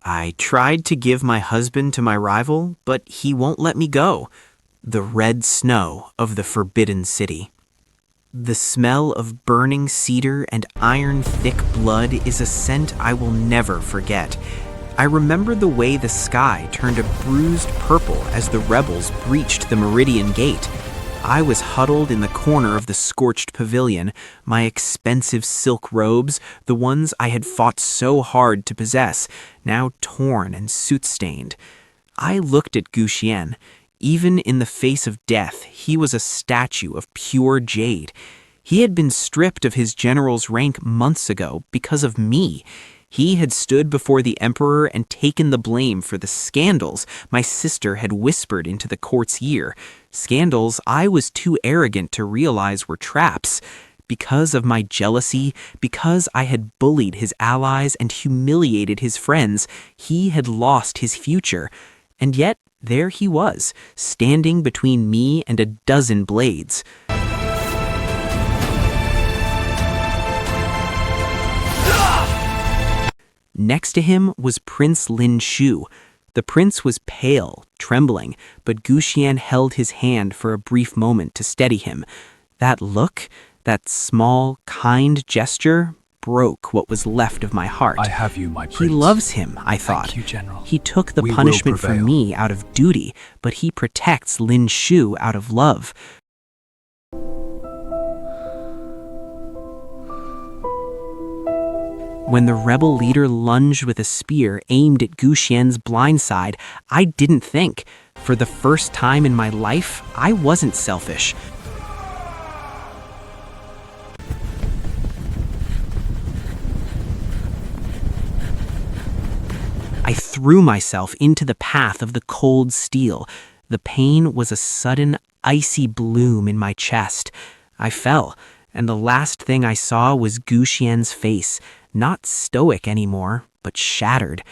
I tried to give my husband to my rival, but he won't let me go. The red snow of the Forbidden City. The smell of burning cedar and iron-thick blood is a scent I will never forget. I remember the way the sky turned a bruised purple as the rebels breached the Meridian Gate. I was huddled in the corner of the scorched pavilion, my expensive silk robes, the ones I had fought so hard to possess, now torn and soot-stained. I looked at Gu Xian. Even in the face of death, he was a statue of pure jade. He had been stripped of his general's rank months ago because of me. He had stood before the emperor and taken the blame for the scandals my sister had whispered into the court's ear. Scandals I was too arrogant to realize were traps. Because of my jealousy, because I had bullied his allies and humiliated his friends, he had lost his future. And yet, there he was, standing between me and a dozen blades. Next to him was Prince Lin Shu. The prince was pale, trembling, but Gu Xian held his hand for a brief moment to steady him. That look, that small, kind gesture, broke what was left of my heart. I have you, my prince. He loves him, I thought. Thank you, General. He took the We punishment will from prevail. me out of duty, but he protects Lin Shu out of love. When the rebel leader lunged with a spear aimed at Gu Xian's blind side, I didn't think. For the first time in my life, I wasn't selfish. I threw myself into the path of the cold steel. The pain was a sudden, icy bloom in my chest. I fell, and the last thing I saw was Gu Xian's face, not stoic anymore, but shattered.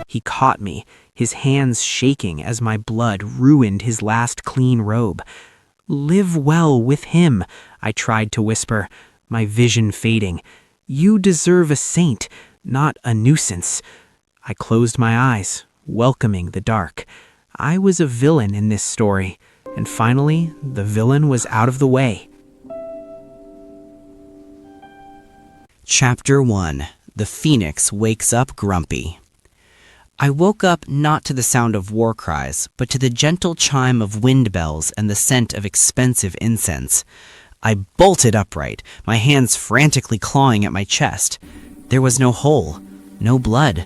He caught me, his hands shaking as my blood ruined his last clean robe. "Live well with him," I tried to whisper, my vision fading. "You deserve a saint, not a nuisance." I closed my eyes, welcoming the dark. I was a villain in this story, and finally, the villain was out of the way. Chapter 1. The Phoenix Wakes Up Grumpy. I woke up not to the sound of war cries, but to the gentle chime of wind bells and the scent of expensive incense. I bolted upright, my hands frantically clawing at my chest. There was no hole, no blood,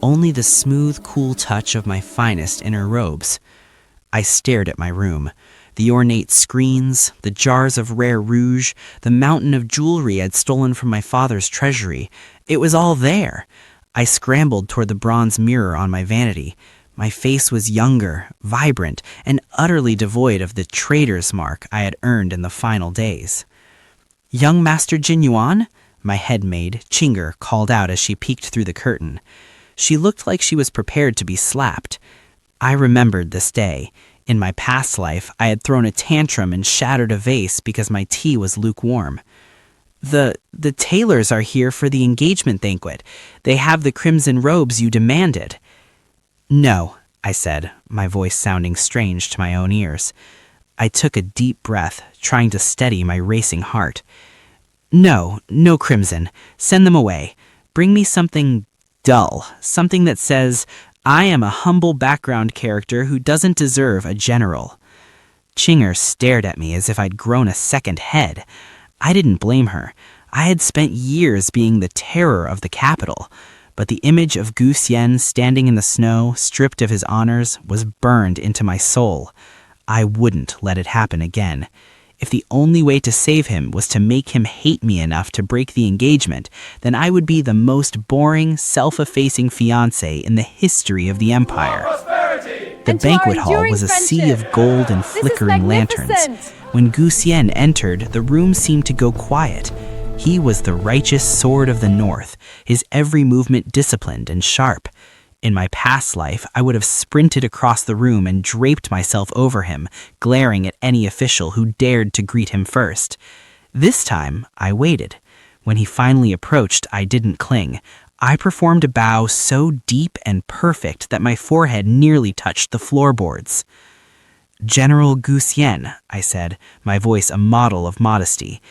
only the smooth, cool touch of my finest inner robes. I stared at my room. The ornate screens, the jars of rare rouge, the mountain of jewelry I'd stolen from my father's treasury. It was all there. I scrambled toward the bronze mirror on my vanity. My face was younger, vibrant, and utterly devoid of the traitor's mark I had earned in the final days. "Young Master Jin Yuan?" my head maid, Chinger, called out as she peeked through the curtain. She looked like she was prepared to be slapped. I remembered this day. In my past life, I had thrown a tantrum and shattered a vase because my tea was lukewarm. The tailors are here for the engagement banquet. They have the crimson robes you demanded." "No," I said, my voice sounding strange to my own ears. I took a deep breath, trying to steady my racing heart. No crimson. Send them away. Bring me something dull, something that says, 'I am a humble background character who doesn't deserve a general.'" Chinger stared at me as if I'd grown a second head. I didn't blame her. I had spent years being the terror of the capital, but the image of Gu Xian standing in the snow, stripped of his honors, was burned into my soul. I wouldn't let it happen again. If the only way to save him was to make him hate me enough to break the engagement, then I would be the most boring, self-effacing fiancé in the history of the empire. The banquet hall was a sea of gold and flickering lanterns. When Gu Xian entered, the room seemed to go quiet. He was the righteous sword of the north, his every movement disciplined and sharp. In my past life, I would have sprinted across the room and draped myself over him, glaring at any official who dared to greet him first. This time, I waited. When he finally approached, I didn't cling. I performed a bow so deep and perfect that my forehead nearly touched the floorboards. "General Gu Xian," I said, my voice a model of modesty.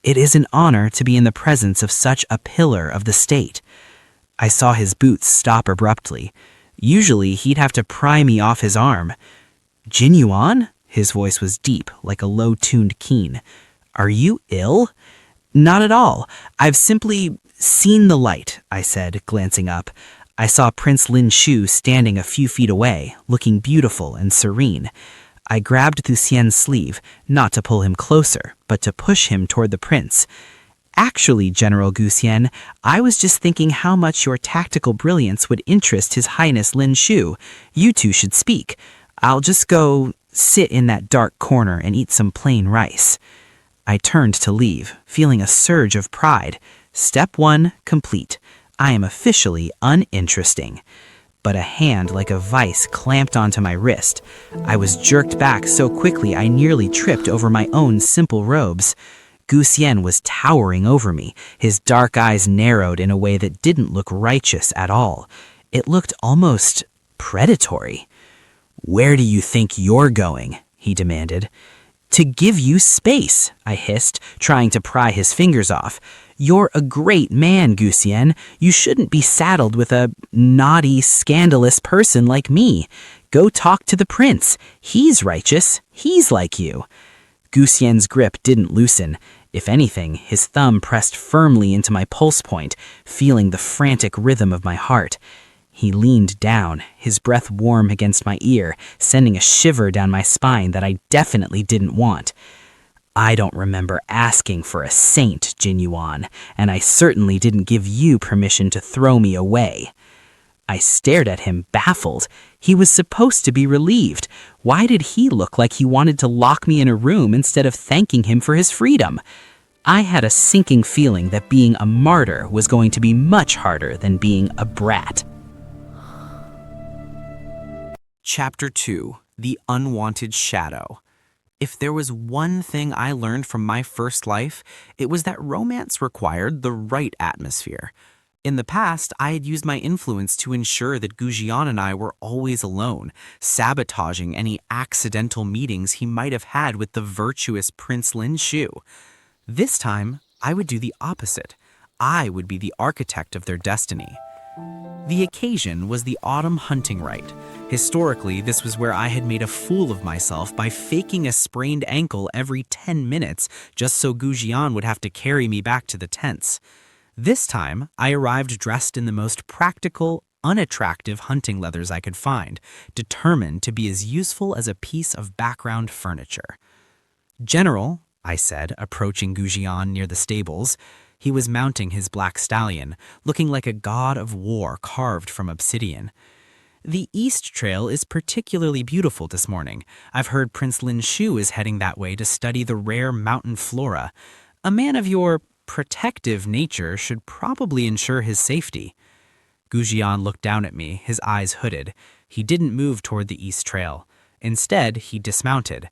"It is an honor to be in the presence of such a pillar of the state." I saw his boots stop abruptly. Usually, he'd have to pry me off his arm. "Jin Yuan?" His voice was deep, like a low-tuned keen. "Are you ill?" "Not at all. I've simply seen the light," I said, glancing up. I saw Prince Lin Shu standing a few feet away, looking beautiful and serene. I grabbed Gu Xian's sleeve, not to pull him closer, but to push him toward the prince. "Actually, General Gu Xian, I was just thinking how much your tactical brilliance would interest His Highness Lin Shu. You two should speak. I'll just go sit in that dark corner and eat some plain rice." I turned to leave, feeling a surge of pride. Step 1 complete. I am officially uninteresting. But a hand like a vice clamped onto my wrist. I was jerked back so quickly I nearly tripped over my own simple robes. Gu Xian was towering over me, his dark eyes narrowed in a way that didn't look righteous at all. It looked almost predatory. "Where do you think you're going?" he demanded. "To give you space," I hissed, trying to pry his fingers off. "You're a great man, Gu Xian. You shouldn't be saddled with a naughty, scandalous person like me. Go talk to the prince. He's righteous. He's like you." Gu Xian's grip didn't loosen. If anything, his thumb pressed firmly into my pulse point, feeling the frantic rhythm of my heart. He leaned down, his breath warm against my ear, sending a shiver down my spine that I definitely didn't want. "I don't remember asking for a saint, Jin Yuan, and I certainly didn't give you permission to throw me away." I stared at him, baffled. He was supposed to be relieved. Why did he look like he wanted to lock me in a room instead of thanking him for his freedom? I had a sinking feeling that being a martyr was going to be much harder than being a brat. Chapter 2: The Unwanted Shadow. If there was one thing I learned from my first life, it was that romance required the right atmosphere. In the past, I had used my influence to ensure that Gu Xian and I were always alone, sabotaging any accidental meetings he might have had with the virtuous Prince Lin Shu. This time, I would do the opposite. I would be the architect of their destiny. The occasion was the autumn hunting rite. Historically, this was where I had made a fool of myself by faking a sprained ankle every 10 minutes just so Gu Xian would have to carry me back to the tents. This time, I arrived dressed in the most practical, unattractive hunting leathers I could find, determined to be as useful as a piece of background furniture. "General," I said, approaching Gu Xian near the stables. He was mounting his black stallion, looking like a god of war carved from obsidian. "The East Trail is particularly beautiful this morning. I've heard Prince Lin Shu is heading that way to study the rare mountain flora. A man of your protective nature should probably ensure his safety." Gu Xian looked down at me, his eyes hooded. He didn't move toward the East Trail. Instead, he dismounted.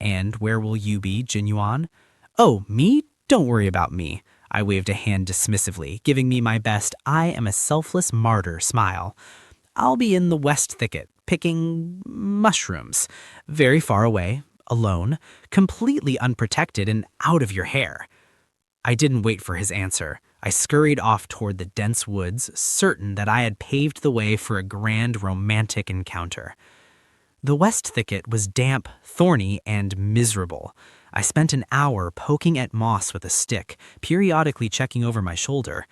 "And where will you be, Jin Yuan?" "Oh, me? Don't worry about me." I waved a hand dismissively, giving me my best "I am a selfless martyr" smile. "I'll be in the West Thicket, picking mushrooms. Very far away, alone, completely unprotected and out of your hair." I didn't wait for his answer. I scurried off toward the dense woods, certain that I had paved the way for a grand romantic encounter. The West Thicket was damp, thorny, and miserable. I spent an hour poking at moss with a stick, periodically checking over my shoulder.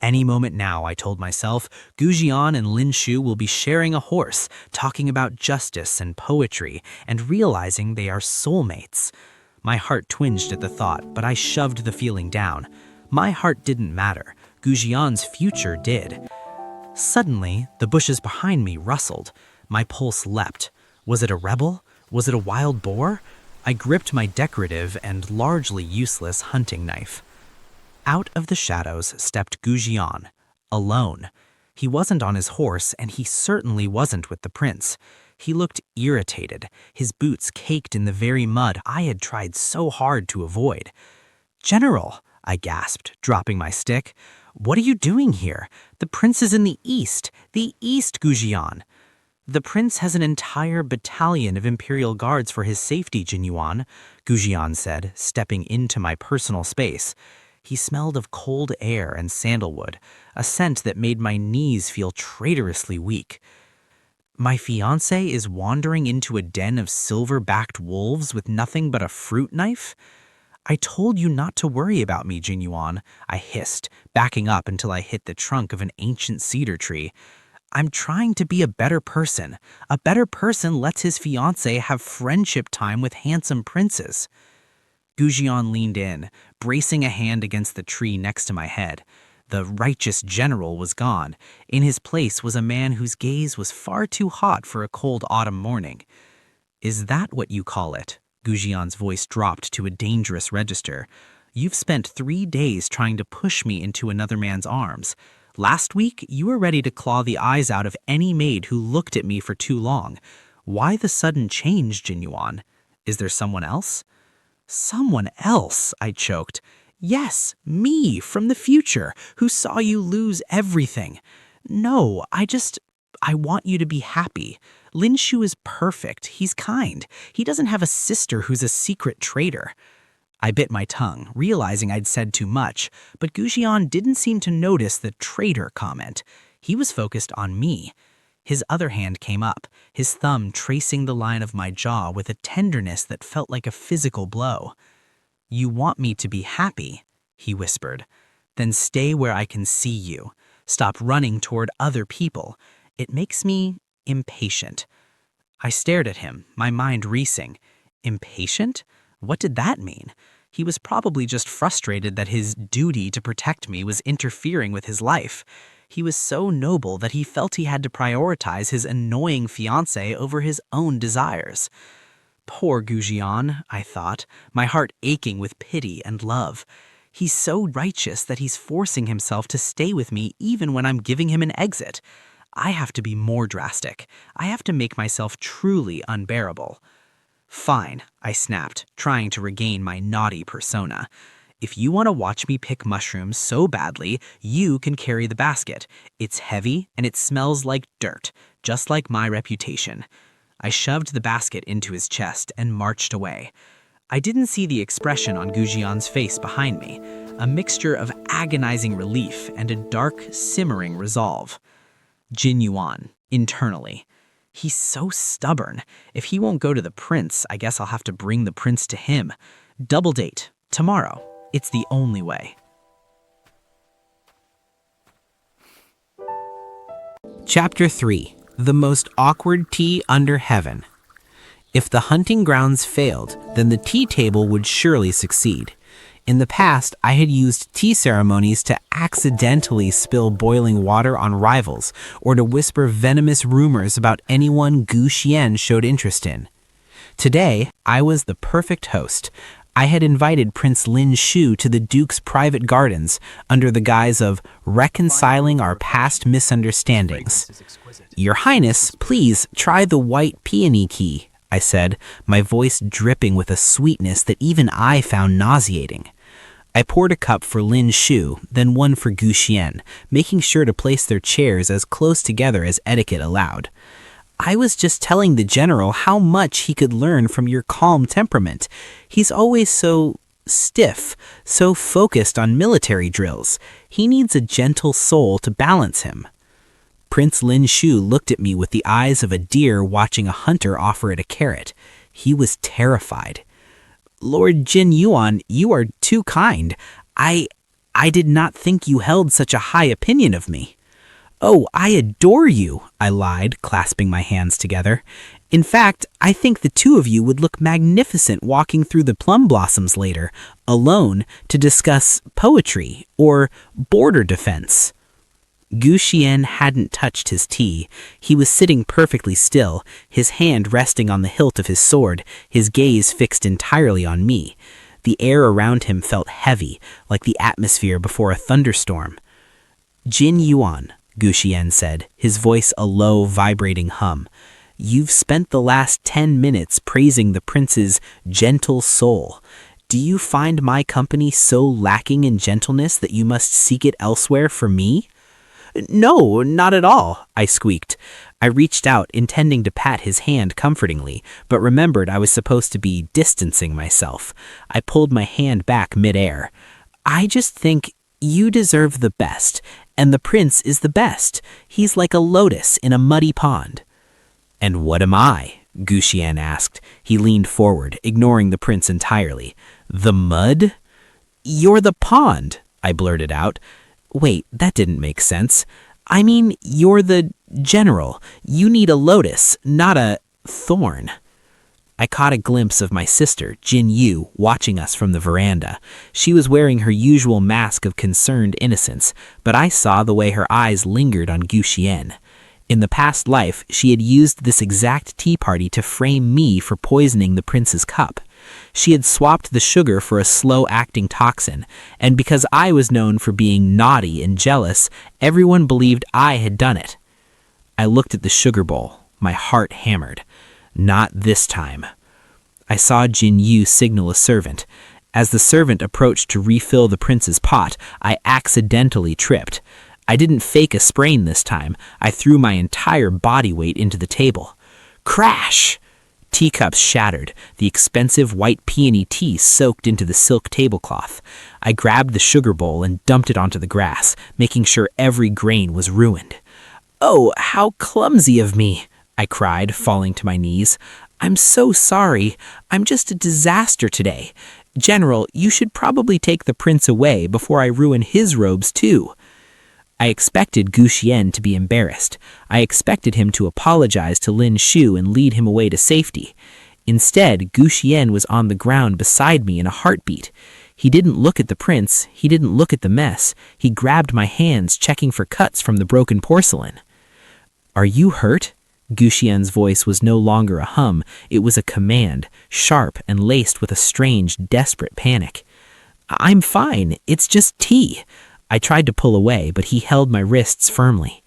Any moment now, I told myself, Gu Xian and Lin Shu will be sharing a horse, talking about justice and poetry, and realizing they are soulmates. My heart twinged at the thought, but I shoved the feeling down. My heart didn't matter. Gu Xian's future did. Suddenly, the bushes behind me rustled. My pulse leapt. Was it a rebel? Was it a wild boar? I gripped my decorative and largely useless hunting knife. Out of the shadows stepped Gu Xian, alone. He wasn't on his horse, and he certainly wasn't with the prince. He looked irritated, his boots caked in the very mud I had tried so hard to avoid. "General," I gasped, dropping my stick. "What are you doing here? The prince is in the east Gu Xian." "The prince has an entire battalion of imperial guards for his safety, Jin Yuan," Gu Xian said, stepping into my personal space. He smelled of cold air and sandalwood, a scent that made my knees feel traitorously weak. "My fiancé is wandering into a den of silver-backed wolves with nothing but a fruit knife?" "I told you not to worry about me, Jin Yuan," I hissed, backing up until I hit the trunk of an ancient cedar tree. "I'm trying to be a better person. A better person lets his fiancé have friendship time with handsome princes." Gu Xian leaned in, bracing a hand against the tree next to my head. The righteous general was gone. In his place was a man whose gaze was far too hot for a cold autumn morning. "Is that what you call it?" Gu Xian's voice dropped to a dangerous register. "You've spent 3 days trying to push me into another man's arms. Last week, you were ready to claw the eyes out of any maid who looked at me for too long. Why the sudden change, Jin Yuan? Is there someone else?" "Someone else," I choked. "Yes, me, from the future, who saw you lose everything. No, I want you to be happy. Lin Shu is perfect. He's kind. He doesn't have a sister who's a secret traitor." I bit my tongue, realizing I'd said too much, but Gu Xian didn't seem to notice the traitor comment. He was focused on me. His other hand came up, his thumb tracing the line of my jaw with a tenderness that felt like a physical blow. "You want me to be happy," he whispered. "Then stay where I can see you. Stop running toward other people. It makes me impatient." I stared at him, my mind racing. Impatient? What did that mean? He was probably just frustrated that his duty to protect me was interfering with his life. He was so noble that he felt he had to prioritize his annoying fiancé over his own desires. Poor Gu Xian, I thought, my heart aching with pity and love. He's so righteous that he's forcing himself to stay with me even when I'm giving him an exit. I have to be more drastic. I have to make myself truly unbearable. "Fine," I snapped, trying to regain my naughty persona. "If you want to watch me pick mushrooms so badly, you can carry the basket. It's heavy and it smells like dirt, just like my reputation." I shoved the basket into his chest and marched away. I didn't see the expression on Gu Xian's face behind me, a mixture of agonizing relief and a dark, simmering resolve. Jin Yuan, internally. He's so stubborn. If he won't go to the prince, I guess I'll have to bring the prince to him. Double date, tomorrow. It's the only way. Chapter 3. The most awkward tea under heaven. If the hunting grounds failed, then the tea table would surely succeed. In the past, I had used tea ceremonies to accidentally spill boiling water on rivals or to whisper venomous rumors about anyone Gu Xian showed interest in. Today, I was the perfect host. I had invited Prince Lin Shu to the Duke's private gardens under the guise of reconciling our past misunderstandings. "Your Highness, please try the white peony key," I said, my voice dripping with a sweetness that even I found nauseating. I poured a cup for Lin Shu, then one for Gu Xian, making sure to place their chairs as close together as etiquette allowed. "I was just telling the general how much he could learn from your calm temperament. He's always so stiff, so focused on military drills. He needs a gentle soul to balance him." Prince Lin Shu looked at me with the eyes of a deer watching a hunter offer it a carrot. He was terrified. "Lord Jin Yuan, you are too kind. I did not think you held such a high opinion of me." "Oh, I adore you," I lied, clasping my hands together. "In fact, I think the two of you would look magnificent walking through the plum blossoms later, alone, to discuss poetry or border defense." Gu Xian hadn't touched his tea. He was sitting perfectly still, his hand resting on the hilt of his sword, his gaze fixed entirely on me. The air around him felt heavy, like the atmosphere before a thunderstorm. "Jin Yuan," Gu Xian said, his voice a low, vibrating hum. "You've spent the last 10 minutes praising the prince's gentle soul. Do you find my company so lacking in gentleness that you must seek it elsewhere for me?" "No, not at all," I squeaked. I reached out, intending to pat his hand comfortingly, but remembered I was supposed to be distancing myself. I pulled my hand back midair. "I just think you deserve the best, and the prince is the best. He's like a lotus in a muddy pond." "And what am I?" Gu Xian asked. He leaned forward, ignoring the prince entirely. "The mud?" "You're the pond," I blurted out. "Wait, that didn't make sense. I mean, you're the general. You need a lotus, not a thorn." I caught a glimpse of my sister, Jin Yuan, watching us from the veranda. She was wearing her usual mask of concerned innocence, but I saw the way her eyes lingered on Gu Xian. In the past life, she had used this exact tea party to frame me for poisoning the prince's cup. She had swapped the sugar for a slow-acting toxin, and because I was known for being naughty and jealous, everyone believed I had done it. I looked at the sugar bowl, my heart hammered. Not this time. I saw Jin Yuan signal a servant. As the servant approached to refill the prince's pot, I accidentally tripped. I didn't fake a sprain this time. I threw my entire body weight into the table. Crash! Teacups shattered, the expensive white peony tea soaked into the silk tablecloth. I grabbed the sugar bowl and dumped it onto the grass, making sure every grain was ruined. "Oh, how clumsy of me!" I cried, falling to my knees. "I'm so sorry. I'm just a disaster today. General, you should probably take the prince away before I ruin his robes too." I expected Gu Xian to be embarrassed. I expected him to apologize to Lin Shu and lead him away to safety. Instead, Gu Xian was on the ground beside me in a heartbeat. He didn't look at the prince. He didn't look at the mess. He grabbed my hands, checking for cuts from the broken porcelain. "Are you hurt?" Gu Xian's voice was no longer a hum. It was a command, sharp and laced with a strange, desperate panic. "I'm fine. It's just tea." I tried to pull away, but he held my wrists firmly.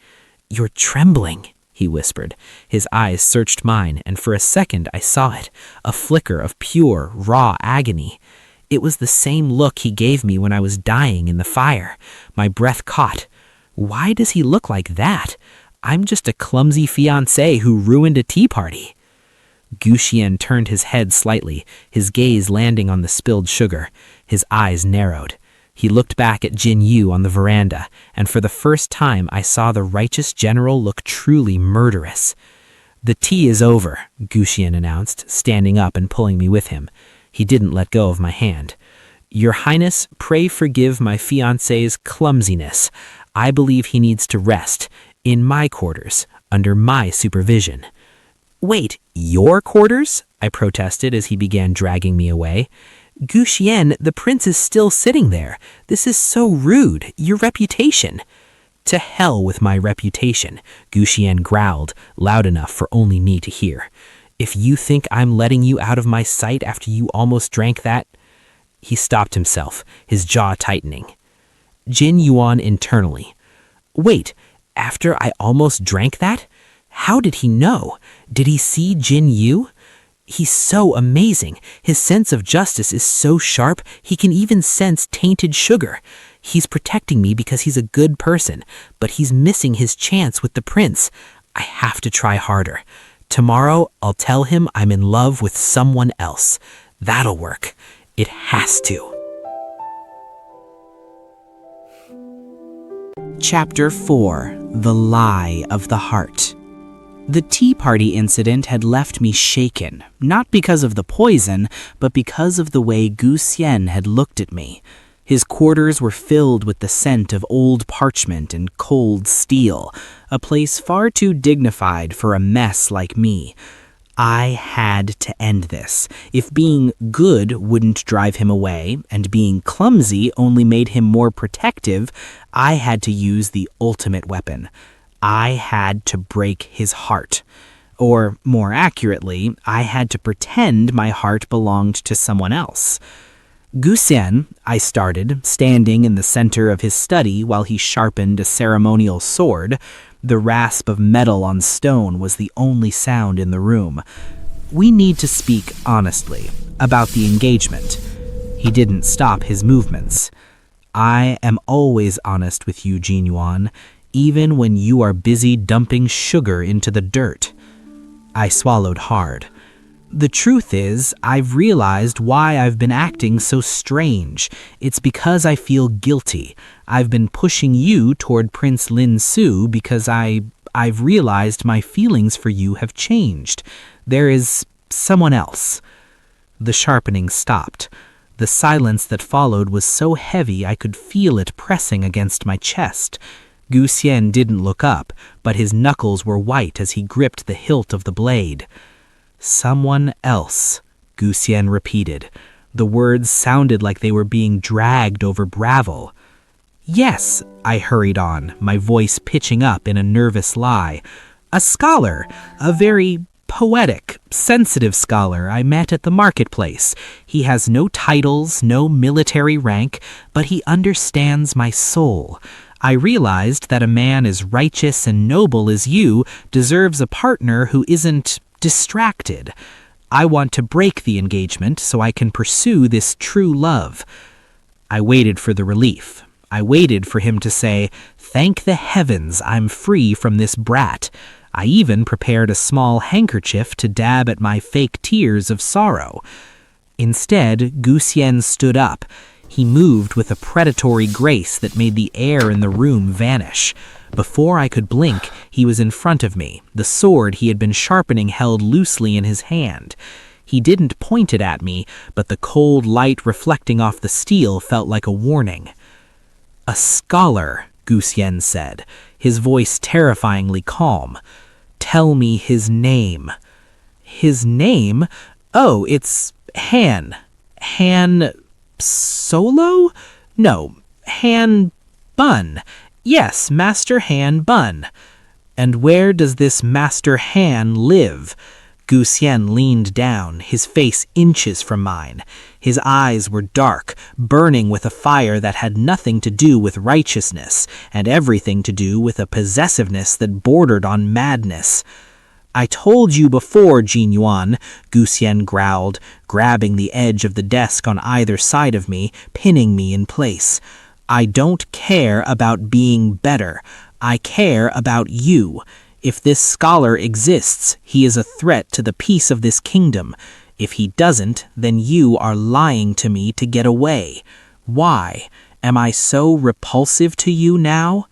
"You're trembling," he whispered. His eyes searched mine, and for a second I saw it, a flicker of pure, raw agony. It was the same look he gave me when I was dying in the fire. My breath caught. Why does he look like that? I'm just a clumsy fiancé who ruined a tea party. Gu Xian turned his head slightly, his gaze landing on the spilled sugar. His eyes narrowed. He looked back at Jin Yuan on the veranda, and for the first time I saw the righteous general look truly murderous. "The tea is over," Gu Xian announced, standing up and pulling me with him. He didn't let go of my hand. "Your Highness, pray forgive my fiancé's clumsiness. I believe he needs to rest, in my quarters, under my supervision." "Wait, your quarters?" I protested as he began dragging me away. "Gu Xian, the prince is still sitting there. This is so rude. Your reputation." "To hell with my reputation," Gu Xian growled, loud enough for only me to hear. "If you think I'm letting you out of my sight after you almost drank that—" He stopped himself, his jaw tightening. Jin Yuan internally. "Wait, after I almost drank that? How did he know? Did he see Jin Yuan? He's so amazing. His sense of justice is so sharp, he can even sense tainted sugar. He's protecting me because he's a good person, but he's missing his chance with the prince. I have to try harder. Tomorrow, I'll tell him I'm in love with someone else. That'll work. It has to." Chapter 4: The Lie of the Heart. The tea party incident had left me shaken, not because of the poison, but because of the way Gu Xian had looked at me. His quarters were filled with the scent of old parchment and cold steel, a place far too dignified for a mess like me. I had to end this. If being good wouldn't drive him away, and being clumsy only made him more protective, I had to use the ultimate weapon. I had to break his heart. Or, more accurately, I had to pretend my heart belonged to someone else. "Gu Xian," I started, standing in the center of his study while he sharpened a ceremonial sword. The rasp of metal on stone was the only sound in the room. "We need to speak honestly about the engagement." He didn't stop his movements. I am always honest with you, Jin Yuan, even when you are busy dumping sugar into the dirt. I swallowed hard. The truth is, I've realized why I've been acting so strange. It's because I feel guilty. I've been pushing you toward Prince Lin Su because I've realized my feelings for you have changed. There is someone else. The sharpening stopped. The silence that followed was so heavy I could feel it pressing against my chest. Gu Xian didn't look up, but his knuckles were white as he gripped the hilt of the blade. Someone else, Gu Xian repeated. The words sounded like they were being dragged over gravel. Yes, I hurried on, my voice pitching up in a nervous lie. A scholar, a very poetic, sensitive scholar I met at the marketplace. He has no titles, no military rank, but he understands my soul. I realized that a man as righteous and noble as you deserves a partner who isn't distracted. I want to break the engagement so I can pursue this true love. I waited for the relief. I waited for him to say, "Thank the heavens I'm free from this brat." I even prepared a small handkerchief to dab at my fake tears of sorrow. Instead, Gu Xian stood up. He moved with a predatory grace that made the air in the room vanish. Before I could blink, he was in front of me, the sword he had been sharpening held loosely in his hand. He didn't point it at me, but the cold light reflecting off the steel felt like a warning. "A scholar," Gu Xian said, his voice terrifyingly calm. "Tell me his name." "His name? Oh, it's Han. Han Solo? No, Han Bun. Yes, Master Han Bun. And where does this Master Han live?" Gu Xian leaned down, his face inches from mine. His eyes were dark, burning with a fire that had nothing to do with righteousness, and everything to do with a possessiveness that bordered on madness. "I told you before, Jin Yuan," Gu Xian growled, grabbing the edge of the desk on either side of me, pinning me in place. "I don't care about being better. I care about you. If this scholar exists, he is a threat to the peace of this kingdom. If he doesn't, then you are lying to me to get away. Why? Am I so repulsive to you now?"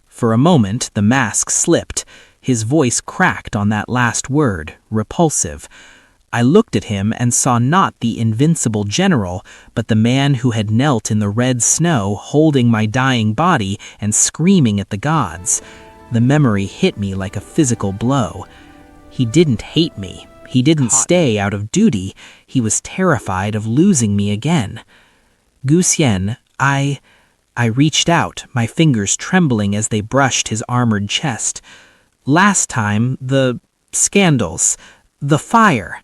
For a moment, the mask slipped. His voice cracked on that last word, repulsive. I looked at him and saw not the invincible general, but the man who had knelt in the red snow, holding my dying body and screaming at the gods. The memory hit me like a physical blow. He didn't hate me. He didn't stay out of duty. He was terrified of losing me again. "Gu Xian, I reached out, my fingers trembling as they brushed his armored chest. "Last time, the scandals, the fire."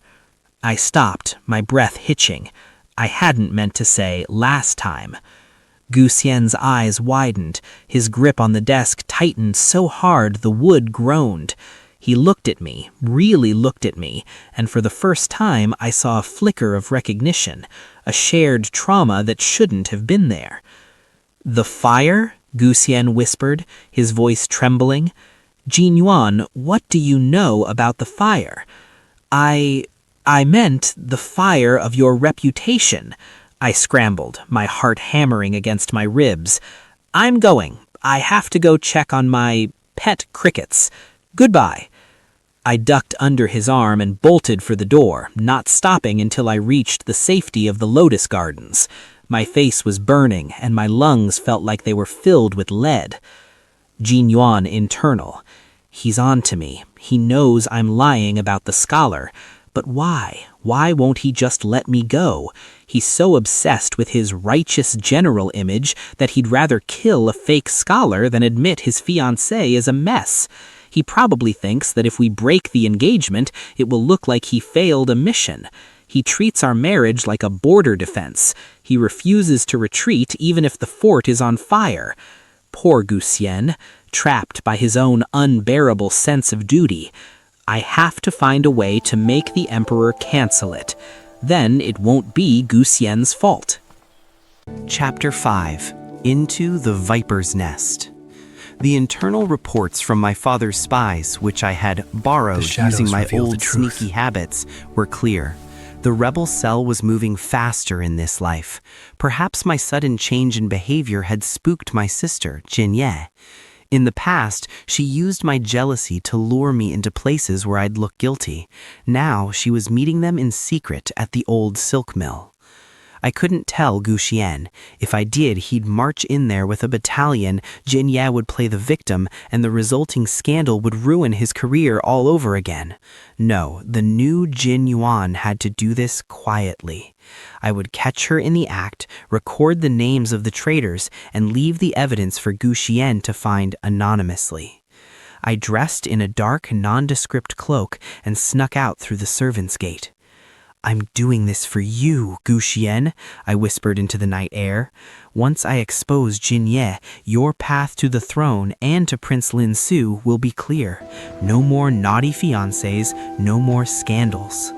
I stopped, my breath hitching. I hadn't meant to say last time. Gu Xian's eyes widened. His grip on the desk tightened so hard the wood groaned. He looked at me, really looked at me, and for the first time I saw a flicker of recognition, a shared trauma that shouldn't have been there. "The fire?" Gu Xian whispered, his voice trembling. "Jin Yuan, what do you know about the fire?" I meant the fire of your reputation." I scrambled, my heart hammering against my ribs. "I'm going. I have to go check on my pet crickets. Goodbye." I ducked under his arm and bolted for the door, not stopping until I reached the safety of the lotus gardens. My face was burning, and my lungs felt like they were filled with lead. Jin Yuan internal. He's on to me. He knows I'm lying about the scholar. But why? Why won't he just let me go? He's so obsessed with his righteous general image that he'd rather kill a fake scholar than admit his fiancée is a mess. He probably thinks that if we break the engagement, it will look like he failed a mission. He treats our marriage like a border defense. He refuses to retreat even if the fort is on fire. Poor Gu Xian, trapped by his own unbearable sense of duty. I have to find a way to make the Emperor cancel it. Then it won't be Gu Xian's fault. Chapter 5. Into the Viper's Nest. The internal reports from my father's spies, which I had borrowed using my old sneaky habits, were clear. The rebel cell was moving faster in this life. Perhaps my sudden change in behavior had spooked my sister, Jin Yuan. In the past, she used my jealousy to lure me into places where I'd look guilty. Now she was meeting them in secret at the old silk mill. I couldn't tell Gu Xian. If I did, he'd march in there with a battalion, Jin Yuan would play the victim, and the resulting scandal would ruin his career all over again. No, the new Jin Yuan had to do this quietly. I would catch her in the act, record the names of the traitors, and leave the evidence for Gu Xian to find anonymously. I dressed in a dark, nondescript cloak and snuck out through the servants' gate. "I'm doing this for you, Gu Xian," I whispered into the night air. "Once I expose Jin Yuan, your path to the throne and to Prince Lin Su will be clear. No more naughty fiancés, no more scandals."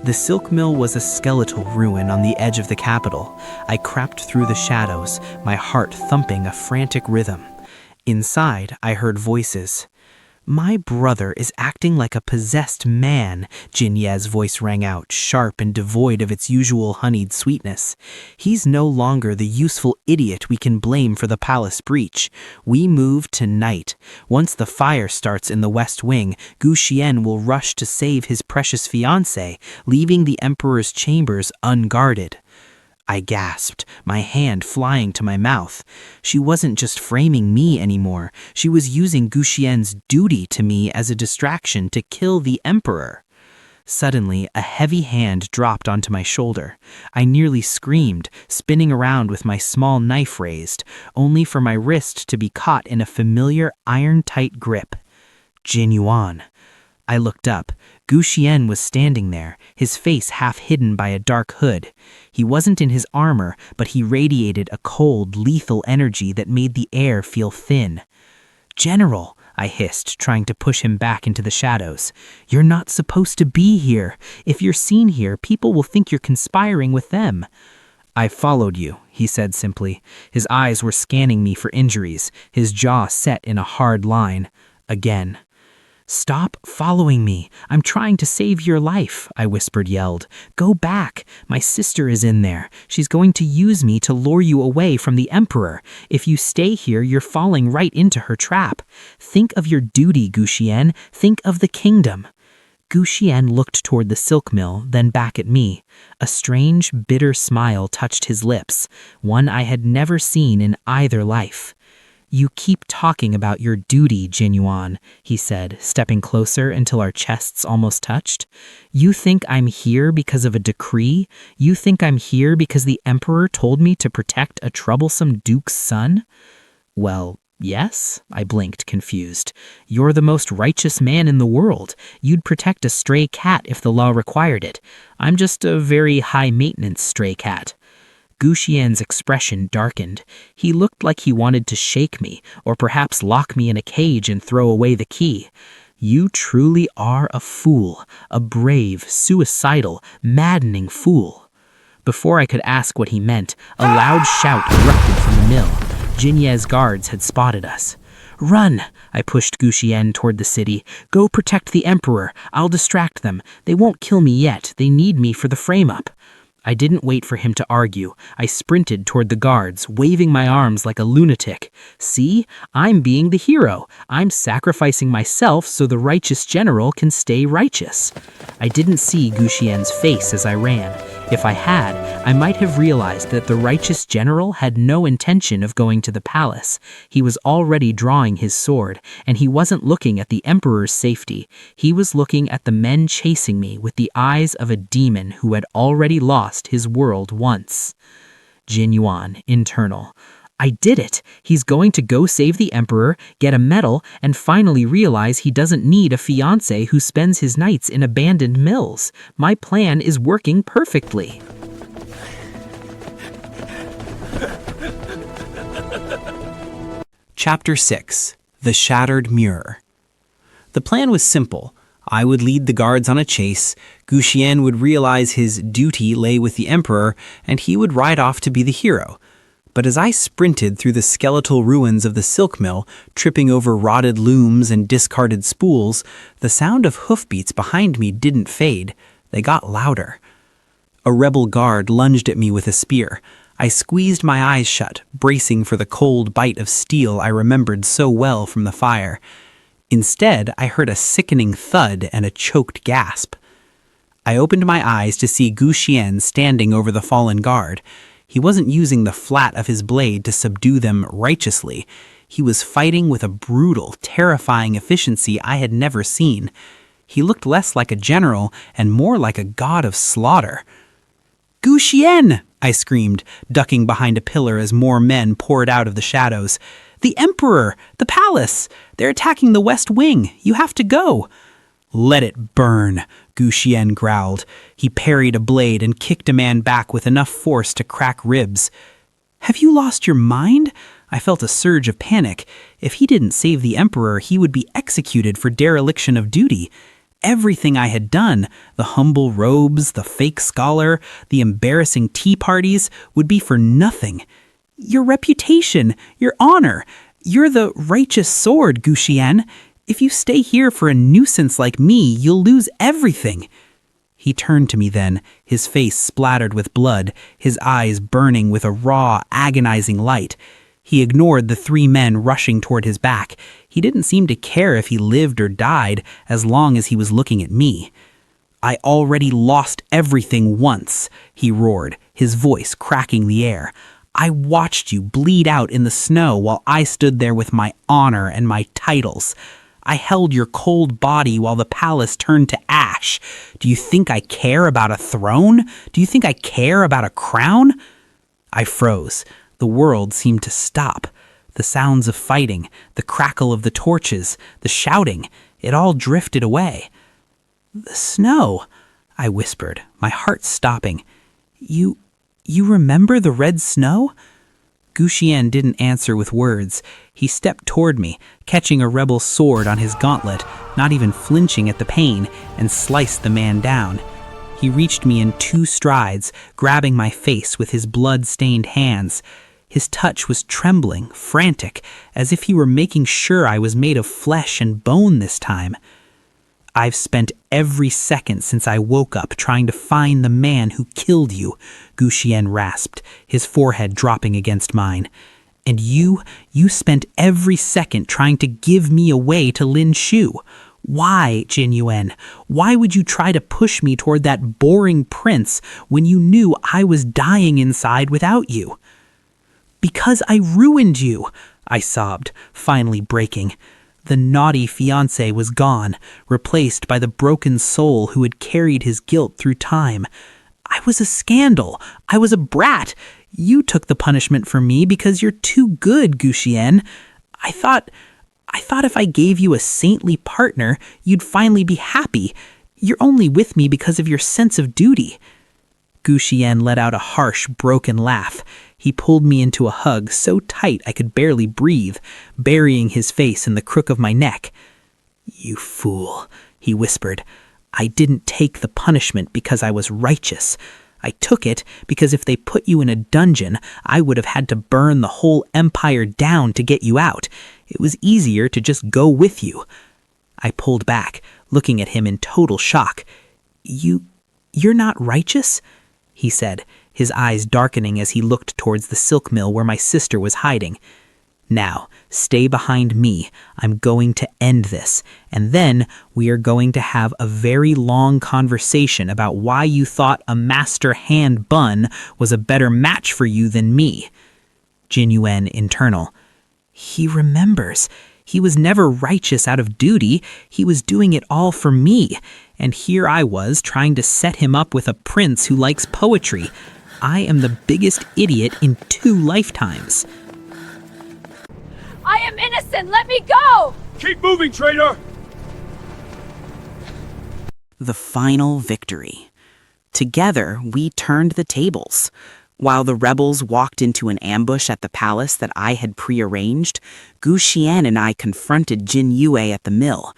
The silk mill was a skeletal ruin on the edge of the capital. I crept through the shadows, my heart thumping a frantic rhythm. Inside, I heard voices. "My brother is acting like a possessed man," Jin Yuan's voice rang out, sharp and devoid of its usual honeyed sweetness. "He's no longer the useful idiot we can blame for the palace breach. We move tonight. Once the fire starts in the West Wing, Gu Xian will rush to save his precious fiancée, leaving the Emperor's chambers unguarded." I gasped, my hand flying to my mouth. She wasn't just framing me anymore. She was using Gu Xian's duty to me as a distraction to kill the Emperor. Suddenly, a heavy hand dropped onto my shoulder. I nearly screamed, spinning around with my small knife raised, only for my wrist to be caught in a familiar iron-tight grip. Jin Yuan. I looked up. Gu Xian was standing there, his face half hidden by a dark hood. He wasn't in his armor, but he radiated a cold, lethal energy that made the air feel thin. "General," I hissed, trying to push him back into the shadows. "You're not supposed to be here. If you're seen here, people will think you're conspiring with them." "I followed you," he said simply. His eyes were scanning me for injuries, his jaw set in a hard line. Again. "Stop following me. I'm trying to save your life," I yelled. "Go back. My sister is in there. She's going to use me to lure you away from the Emperor. If you stay here, you're falling right into her trap. Think of your duty, Gu Xian. Think of the kingdom." Gu Xian looked toward the silk mill, then back at me. A strange, bitter smile touched his lips, one I had never seen in either life. "You keep talking about your duty, Jin Yuan," he said, stepping closer until our chests almost touched. "You think I'm here because of a decree? You think I'm here because the Emperor told me to protect a troublesome duke's son?" "Well, yes," I blinked, confused. "You're the most righteous man in the world. You'd protect a stray cat if the law required it. I'm just a very high-maintenance stray cat." Gu Xian's expression darkened. He looked like he wanted to shake me, or perhaps lock me in a cage and throw away the key. "You truly are a fool, a brave, suicidal, maddening fool." Before I could ask what he meant, a loud shout erupted from the mill. Jin Yuan's guards had spotted us. "Run!" I pushed Gu Xian toward the city. "Go protect the Emperor. I'll distract them. They won't kill me yet. They need me for the frame-up." I didn't wait for him to argue. I sprinted toward the guards, waving my arms like a lunatic. "See? I'm being the hero. I'm sacrificing myself so the righteous general can stay righteous." I didn't see Gu Xian's face as I ran. If I had, I might have realized that the righteous general had no intention of going to the palace. He was already drawing his sword, and he wasn't looking at the Emperor's safety. He was looking at the men chasing me with the eyes of a demon who had already lost his world once. Jin Yuan, internal. "I did it! He's going to go save the Emperor, get a medal, and finally realize he doesn't need a fiancé who spends his nights in abandoned mills. My plan is working perfectly." Chapter 6. The Shattered Mirror. The plan was simple. I would lead the guards on a chase, Gu Xian would realize his duty lay with the emperor, and he would ride off to be the hero. But as I sprinted through the skeletal ruins of the silk mill, tripping over rotted looms and discarded spools, the sound of hoofbeats behind me didn't fade. They got louder. A rebel guard lunged at me with a spear. I squeezed my eyes shut, bracing for the cold bite of steel I remembered so well from the fire. Instead, I heard a sickening thud and a choked gasp. I opened my eyes to see Gu Xian standing over the fallen guard. He wasn't using the flat of his blade to subdue them righteously. He was fighting with a brutal, terrifying efficiency I had never seen. He looked less like a general and more like a god of slaughter. "Gu Xian!" I screamed, ducking behind a pillar as more men poured out of the shadows. "The Emperor! The palace! They're attacking the West Wing! You have to go!" "Let it burn," Gu Xian growled. He parried a blade and kicked a man back with enough force to crack ribs. "Have you lost your mind?" I felt a surge of panic. If he didn't save the Emperor, he would be executed for dereliction of duty. Everything I had done, the humble robes, the fake scholar, the embarrassing tea parties, would be for nothing. "Your reputation, your honor, you're the righteous sword, Gu Xian. If you stay here for a nuisance like me, you'll lose everything." He turned to me then, his face splattered with blood, his eyes burning with a raw, agonizing light. He ignored the three men rushing toward his back. He didn't seem to care if he lived or died, as long as he was looking at me. "I already lost everything once," he roared, his voice cracking the air. "I watched you bleed out in the snow while I stood there with my honor and my titles. I held your cold body while the palace turned to ash. Do you think I care about a throne? Do you think I care about a crown?" I froze. The world seemed to stop. The sounds of fighting, the crackle of the torches, the shouting, it all drifted away. "The snow," I whispered, my heart stopping. You remember the red snow?" Gu Xian didn't answer with words. He stepped toward me, catching a rebel sword on his gauntlet, not even flinching at the pain, and sliced the man down. He reached me in 2 strides, grabbing my face with his blood-stained hands. His touch was trembling, frantic, as if he were making sure I was made of flesh and bone this time. "I've spent every second since I woke up trying to find the man who killed you," Gu Xian rasped, his forehead dropping against mine. "And you spent every second trying to give me away to Lin Shu. Why, Jin Yuan? Why would you try to push me toward that boring prince when you knew I was dying inside without you?" "Because I ruined you," I sobbed, finally breaking. The naughty fiancé was gone, replaced by the broken soul who had carried his guilt through time. I was a scandal. I was a brat. You took the punishment for me because you're too good, Gu Xian. I thought if I gave you a saintly partner, you'd finally be happy. You're only with me because of your sense of duty." Gu Xian let out a harsh, broken laugh. He pulled me into a hug so tight I could barely breathe, burying his face in the crook of my neck. "You fool," he whispered. "I didn't take the punishment because I was righteous. I took it because if they put you in a dungeon, I would have had to burn the whole empire down to get you out. It was easier to just go with you." I pulled back, looking at him in total shock. You're not righteous?" he said, his eyes darkening as he looked towards the silk mill where my sister was hiding. "Now, stay behind me. I'm going to end this, and then we are going to have a very long conversation about why you thought a master hand bun was a better match for you than me." Jin Yuan internal. "He remembers. He was never righteous out of duty. He was doing it all for me. And here I was trying to set him up with a prince who likes poetry. I am the biggest idiot in 2 lifetimes." "I am innocent! Let me go!" Keep moving, traitor! The final victory. Together, we turned the tables. While the rebels walked into an ambush at the palace that I had prearranged, Gu Xian and I confronted Jin Yue at the mill.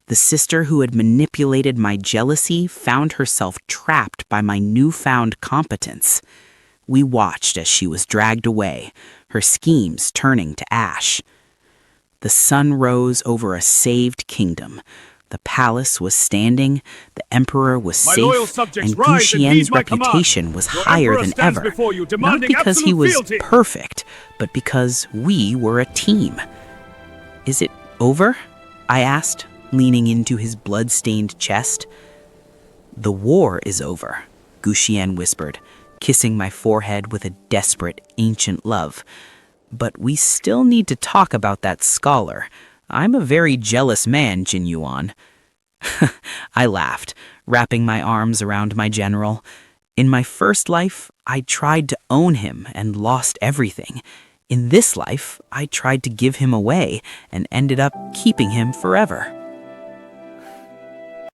The sister who had manipulated my jealousy found herself trapped by my newfound competence. We watched as she was dragged away, her schemes turning to ash. The sun rose over a saved kingdom. The palace was standing, the emperor was My loyal safe, subjects, and Gu rise and heed Xian's my command. reputation was Your higher emperor than stands ever. before you, Not demanding because he absolute was fealty. perfect, but because we were a team. Is it over? I asked, leaning into his blood-stained chest. The war is over, Gu Xian whispered, kissing my forehead with a desperate, ancient love. But we still need to talk about that scholar. I'm a very jealous man, Jin Yuan. I laughed, wrapping my arms around my general. In my first life, I tried to own him and lost everything. In this life, I tried to give him away and ended up keeping him forever.